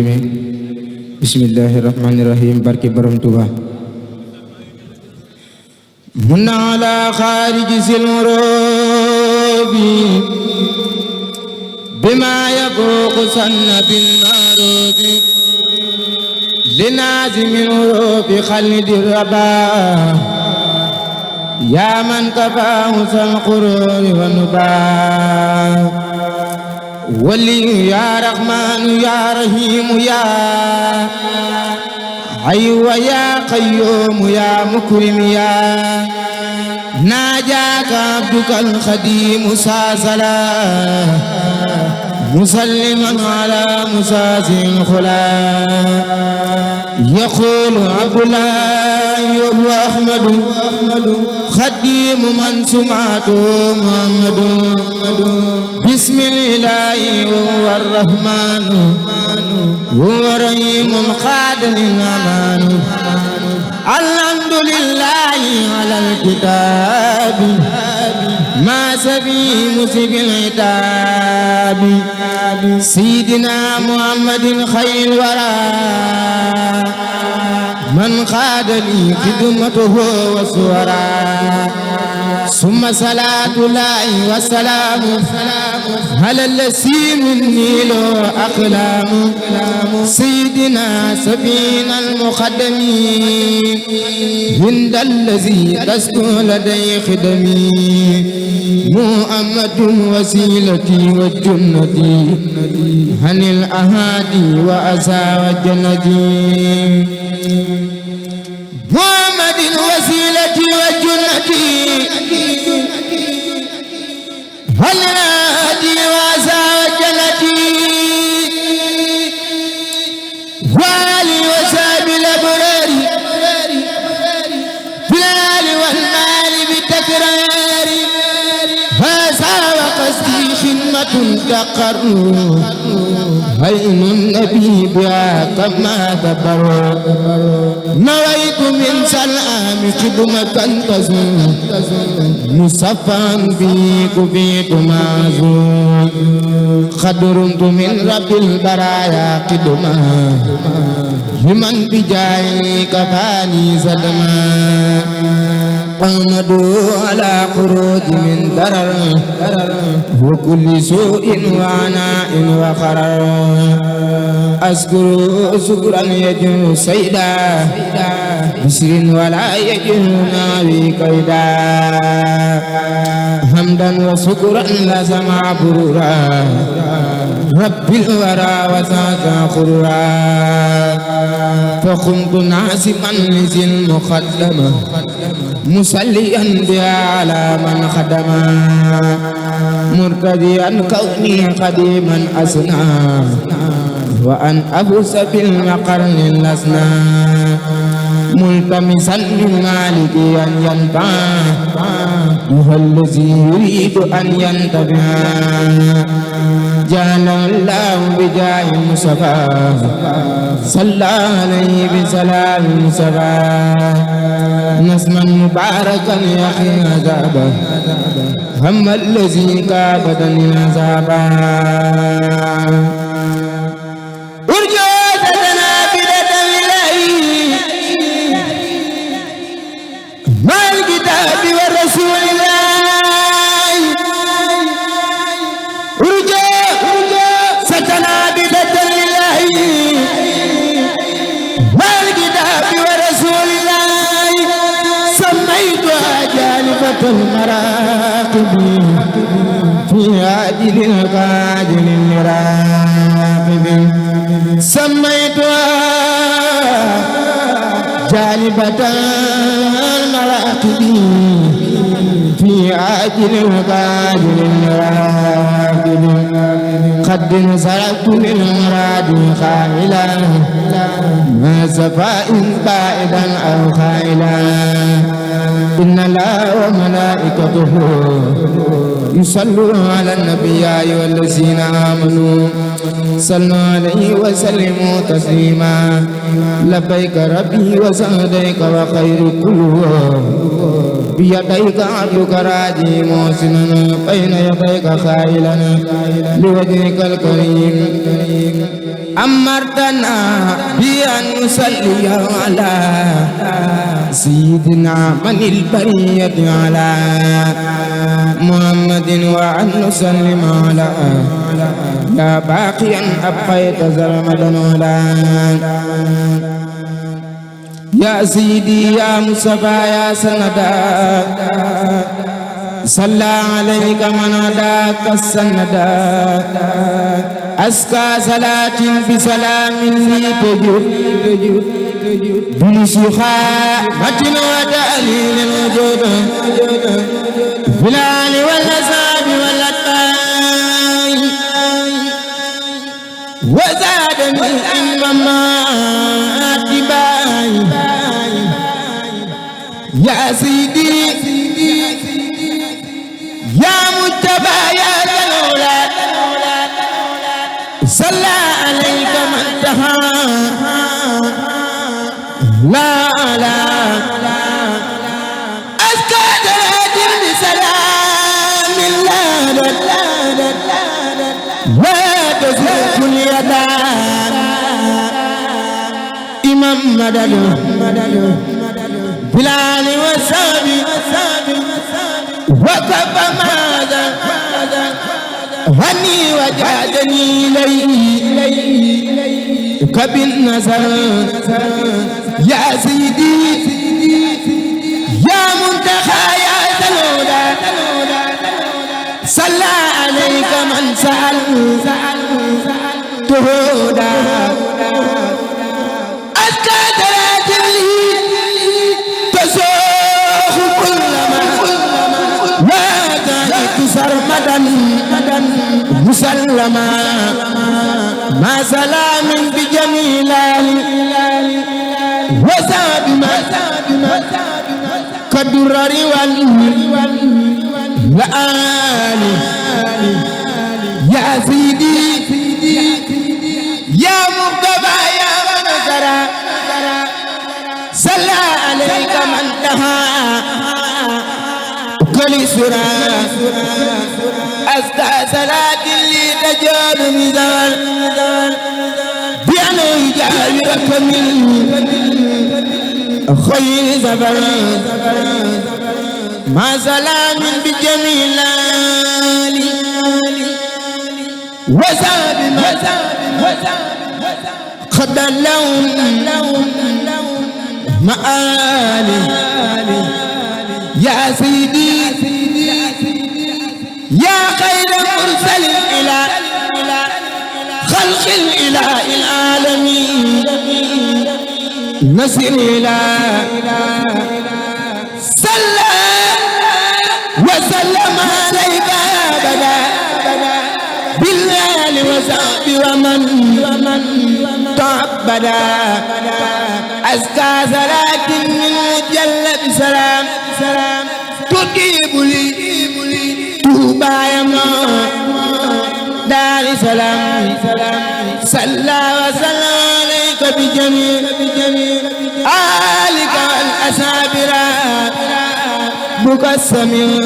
yéeme bismillahi rahmani rahim barke borom Tuuba mun na ala xaariji sil murobi bima yabuqu sanna bil marubi لنازم الروب خلد الربا يا من كفاه القرور والنبا ولي يا رحمن يا رحيم يا حي ويا قيوم يا مكرم يا ناجاك عبدك الخديم ساسلا مسلما على مساسي الخلا يقول عبد الله وهو أحمد خديم من سمعته محمد بسم الله وهو الرحمن هو رحيم خاد الأمان الحمد لله على الكتاب ما سبي مسب العتاب سيدنا محمد خير الورى من خاد لي خدمته وسورا ثم صلاة الله والسلام على الذي مني له أقلام سيدنا سفينا المقدمين عند الذي تسكن لدي خدمي محمد وسيلتي وجنتي عن الأهادي وأسى وجنتي محمد وسيلتي وجنتي عن الأهادي وأسى وجنتي وآل وساب الأبرار بالآل والمال بالتكرار هذا وقصدي خدمة تقر عين النبي بها كما دبر نويت من سلام خدمة تزول مصفا بي كفيت معزول خدرمت من رب البرايا قدما لمن بجاي كفاني صدما أحمد على خروج من ضرر وكل سوء وعناء وخرر أذكر شكرا يجر سيدا بشر ولا يجر ناوي كيدا حمدا وشكرا لسمع برورا رب الورى وساتا خرورا فقمت ناسبا لذي المقدمة مسليا بها على من خدما مرتديا كوني قديما أسنى وأن أفوز بالمقرن الأسنى ملتمسا من مالكي أن ينفع هو الذي يريد أن ينتفع جعل الله بجاه المصطفى صلى عليه بسلام المصطفى نسما مباركا يخي عذابا هم الذي كابدني عذابا المراقب في عاجل القاجل المراقب سميتها جالبة المراقب في عاجل القاجل المراقب قد سرقت للمراد خائلا ما سفاء بائدا أو خائلا إن الله وملائكته يصلون على النبي يا أيها الذين آمنوا صلوا عليه وسلموا تسليما لبيك ربي وسعديك وخير كله بيديك عبدك راجي موسنا بين يديك خائلا لوجهك الكريم أمرتنا بأن نصلي على سيدنا من البرية على محمد وأن نسلم على يا باقيا أبقيت زرمدا ولا يا سيدي يا مصطفى يا سندا صلى عليك من هداك السندا أزكى صلاة بسلام لي تجد بشخاءة وتأليل الوجود بالآل والأصحاب والأتباع وزادني الإمام اتباعي يا سيدي يا مجتبى يا الأولاد صلى عليك من تهى لا أزكى صلاة بسلام لا تزيد اليدان إمام مدد بلال وسابي وكف ماذا هني وجادني إليه كبالنزر يا سيدي يا منتخى يا سلولا صلى عليك من سأل تهودا أزكى صلاة لي تسوق كل ما وزادت سرمدا مسلما ما سلام بجميل وساب ما كدرر والآل يا سيدي يا مقتبى يا منصرا صلى عليك من تهى كل سرى أزكى صلاة لي تجعل مزال بأن يجاورك من خير زبر ما سلام بجميل وساب خد اللون مآلي يا سيدي يا خير مرسل إلى خلق الإله العالمين نصر إله صلى وسلم عليك أبدا بالآل وصحبه ومن تعبدا أزكى صلاة من مجلد سلام تجيب لي توبا يما دار سلام صلى وسلم عليك بجميع آلك والأصحاب بك السميع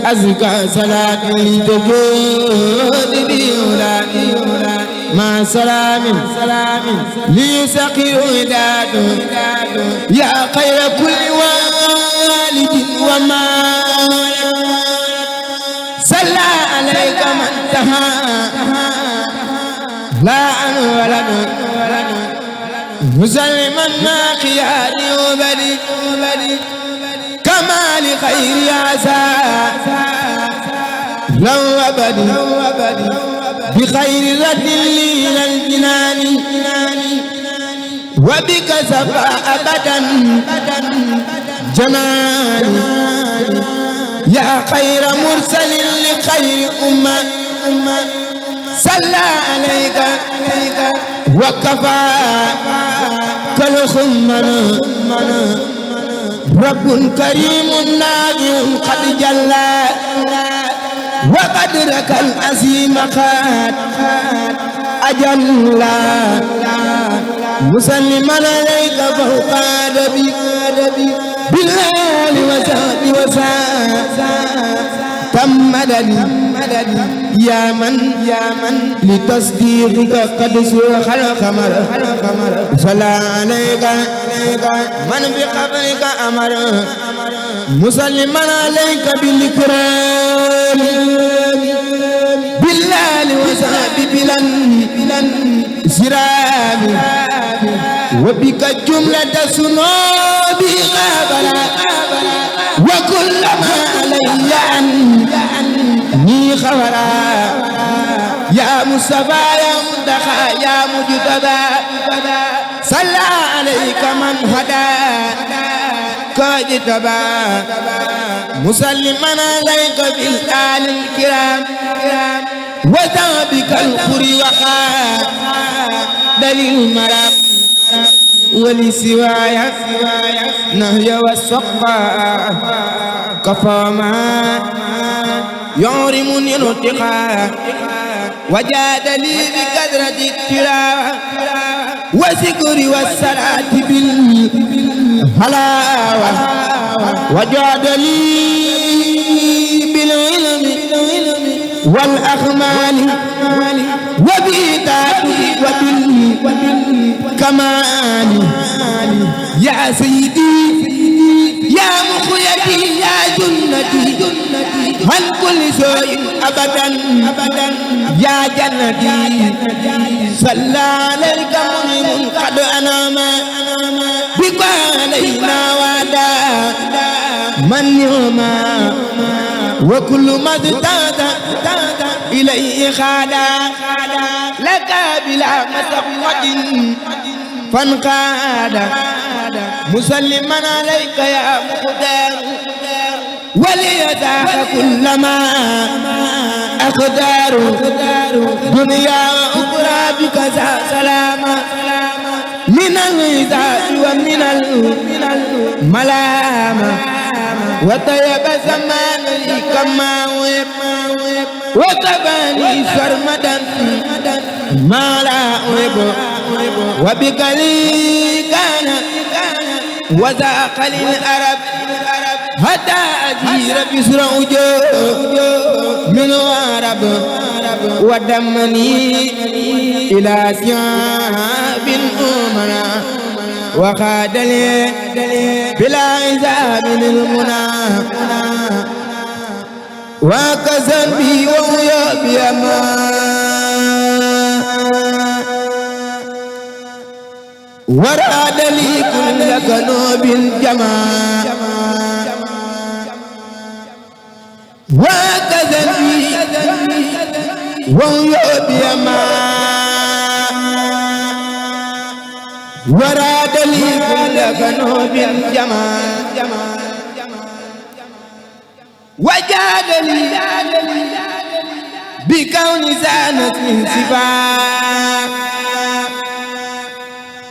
أزكى صلاة لتجود بأولادي مع سلام ليسقي وداد يا خير كل والد وما صلى عليك من تهى لا عن ولد مسلما ما خياري وبدي كما لخير عسى لو أبدي بخير رد لي إلى الجنان وبك سفى أبدا جناني يا خير مرسل لخير أمة صلى عليك وكفى كالخمر رب كريم نافع قد جلى وقد رك الأزيم قد أجلى مسلما عليك فوق أدبي بالله وسعد تمدني يا من لتصديقك قد سوخ القمر صلى عليك من بقبرك أمر مسلما عليك بالإكرام بالله وسعد بلن سرام وبك جملة سنوبي غابرا وكل ما علي عني خبرا يا مصطفى يا منتخى يا مجتبى صلى عليك من هدى كاجتبى مسلما عليك بالآل الكرام وذابك الخري وخا دليل المرام ولسوايا نهي والسقا كفاما يعرمني الارتقاء وجاد لي بكثرة التلاوة وذكر والصلاة بالحلاوة وجاد لي بالعلم والأخمال وبإيتاء وبالكمال يا سيدي يا مخيتي يا جنتي عن كل سوء أبدا يا جنتي صلى عليك منعم قد أنام بك علينا وعدا من يوما وكل ما ازداد إليه خادا لك بلا مسقط فانقاد مسلما عليك يا مقدار وليداك كل ما أقدار دنيا وأخرى بك سلاما من العذاب ومن الملامة وطيب زمان لي كما وكباني سرمدا ما لا أحب وبك لي كان وذاق للأرب حتى أجير بسر من عرب ودمني إلى ثياب أمنا وخاد لي بلا عذاب المنى وكزن بي ويا بيما وراد لي كل كنوب الجماع وكزن بي ويا بيما وراد لي كل كنوب الجماع وجاد لي بكون زانت من صفات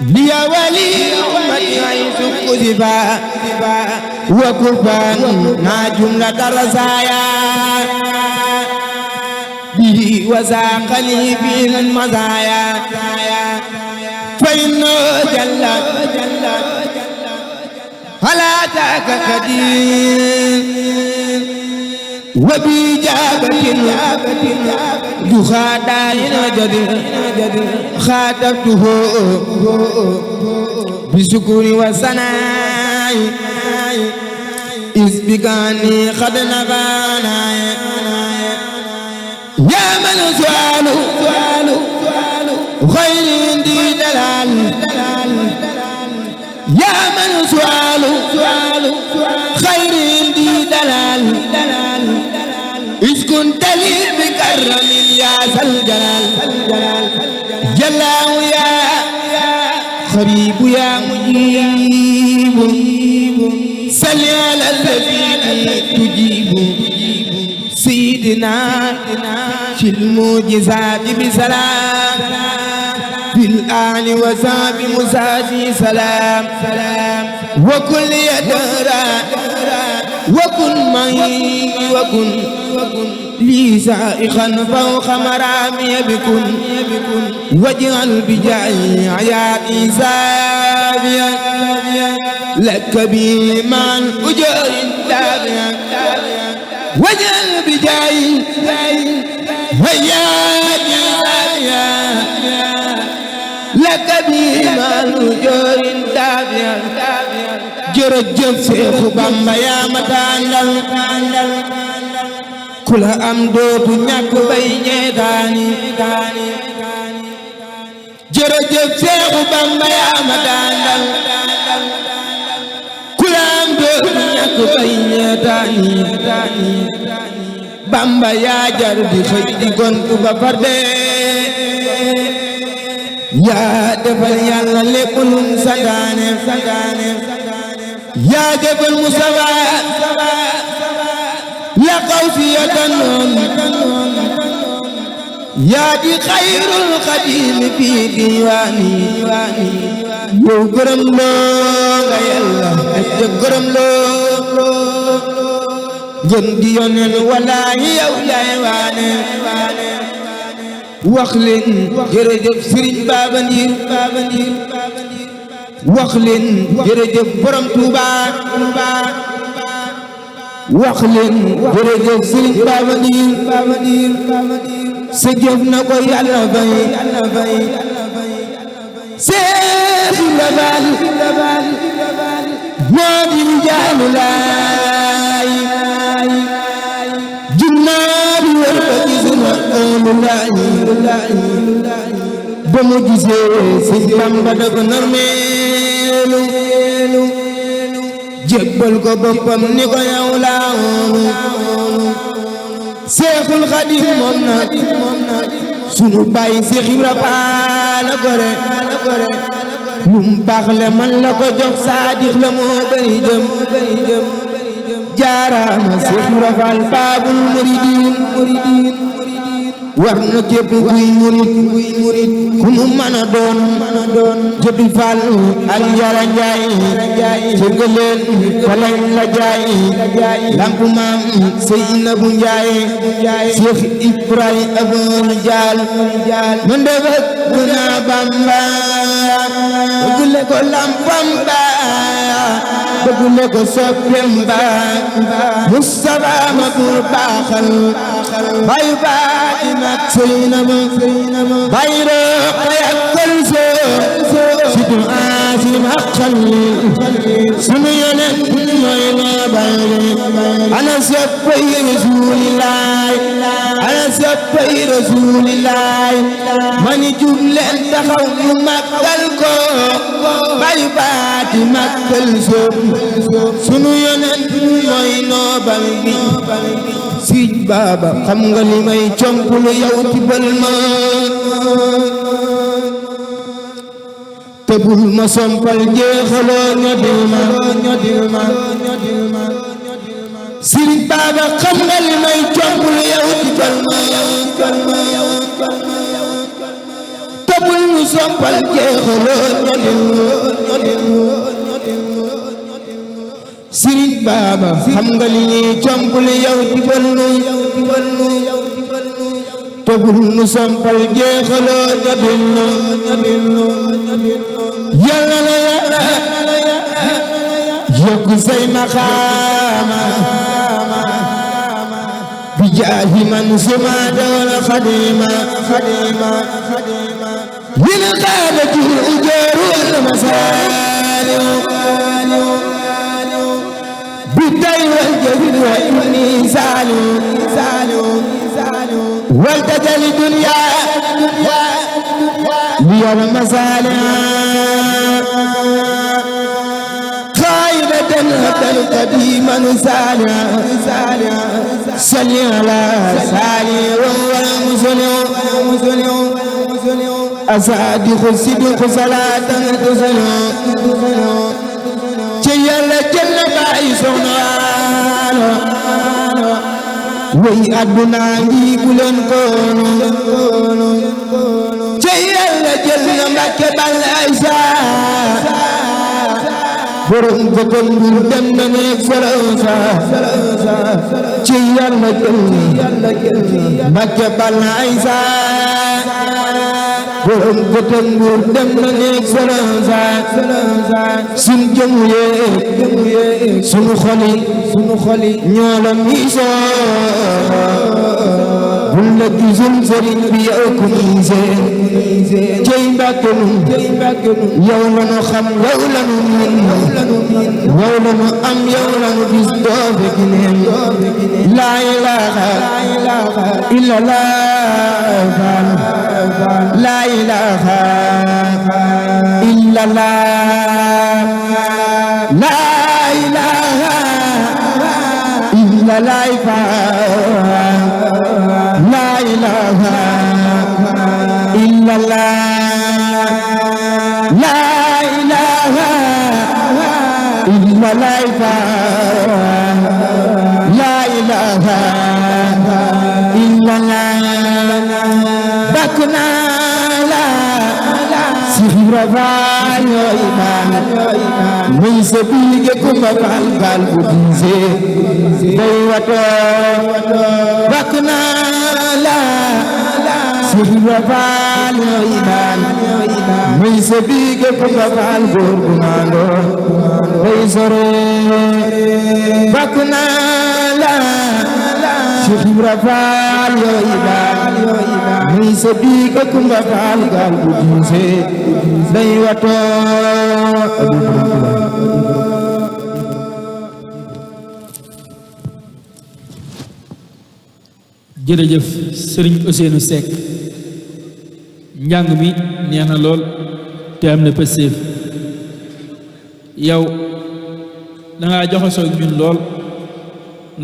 لي ولي أمتي حيث كذبا وكفانا جملة الرزايا به وزاق لي به المزايا فإنه جل هلا تاك كدير وبإجابة يخادعين جدير خاطبته بشكر وثناء إذ بكاني قد نبانا يا من سؤال خير عندي دلال يا من سؤال خير عندي دلال إذ كنت لي بكرم يا ذا الجلال جلاه يا قريب يا مجيب صل على الذي تجيب سيدنا في المعجزات بسلام بالآل وصحب مساسي سلام وكل يدرى وكن معي وكن لي سائخا فوق مرامي بكن واجعل بجاي حياتي سابيا لك بي مع الأجور دابيا واجعل بجاي حياتي سابيا لك بي مع الأجور دابيا jërëjëf Seexu Bamba yaa ma tànnal ku la am dootu ñàkk bay ñeetaani jërëjëf Seexu Bamba yaa ma tànnal ku la am dootu ñàkk bay ñeetaani Bamba yaa jar di xëy di gontu ba far dee yaa defal Yàlla lépp lum santaane yaa jëfal Mustafa la qawsiyatan yaa di xayrul xadim fii diwaani yow gërëm loo nga Yàlla te gërëm loo ngeen di yónneen walaahi yow yaay waane wax leen jërëjëf Sëriñ Baba Ndir wax leen jërëjëf borom Touba wax leen jërëjëf Sëriñ Baba Ndir sa jëf na ko Yàlla fay Seex Ibra Faal moo di jaamu laay junnaat wër ba gisuma ëllu laay ba mu gisee Sëñ Bamba da ko narmeelu jébbal ko boppam ni ko yow laa woonu Seexul Xadim moom nag sunu baay Seex Ibra Faal la gore lum baax le man la ko jox saadix la moo bari jëm jaaraama Seex Ibra Faal baabul muridiin war na képp kuy murit ku mu mën a doon Jëbi Faal ak Yara Njaay cëggaleen fa lañ la jaay lamp maam Seynabu Njaay Seex Ibrahima abon jaal man de bëgg naa Bamba bëggule ko lampam ba bëggule ko soppem ba Mustafa ma pour baaxal bayu Fatima Seynabu bayro xayak kalso situ asim haqqal sunu yonen mooy na bayre ana soppay Rasulillahi ana soppay Rasulillahi mani jug leen taxaw ñu màggal ko bayu Fatima kalso sunu yonen mooy noobal bi Sëñ Baba xam nga li may complu yow tibal ma te bul ma sompal jeexaloo ñodil ma Sëñ Baba xam nga li may complu yow tibal ma te bul ma sompal jeexaloo ñodil Sëriñ Baba xam nga li ñuy complu yow tibal nu te bul nu sompal jeexaloo ñodil nu Yàlla la Yàlla yokk say maqaama bi jaahi man sumata wal xadima lil qaadati ujoor wal masaali بالدين والجبن وإني سالو والتجل الدنيا لي المسالع خائبة هبل قديما سالع صل على سالي وهو المسلم أصادق الصدق صلاة تسلم Yàlla jël na bàyyi soxna way àdduna ngi bu leen koonu ci Yàlla jël na Mbàkke bal Aysa borom bëtam bu dem na nekk Faransa ci Yàlla jël na Mbàkke bal Aysa borom bëtam bu dem na nekk Faransa sun jëmu yee sunu xoli ñoo la miisoo bul la gisul sëriñ bi yow ku miisee cey Mbàkke nun yow la nu xam yow la nu min yow la nu am yow la nu gis doo fi gineen laa ilaaha illallah laa ilaaha illallah laa ilaaha illallah la ilaha illallah la ilaha illallah la ilaha illallah bakna la sihra yo iman muy sabige kuma gal bu dize day wato bakna la sihra yo iman muy sabige kuma gal góor gu mando day sore bakna la sihra yo iman muy sabige kuma gal bu dize day wato jërëjëf sëriñ Ousseynou Seck njàng mi neex na lool te am na pëseef yow dangaa joxasoo ñun lool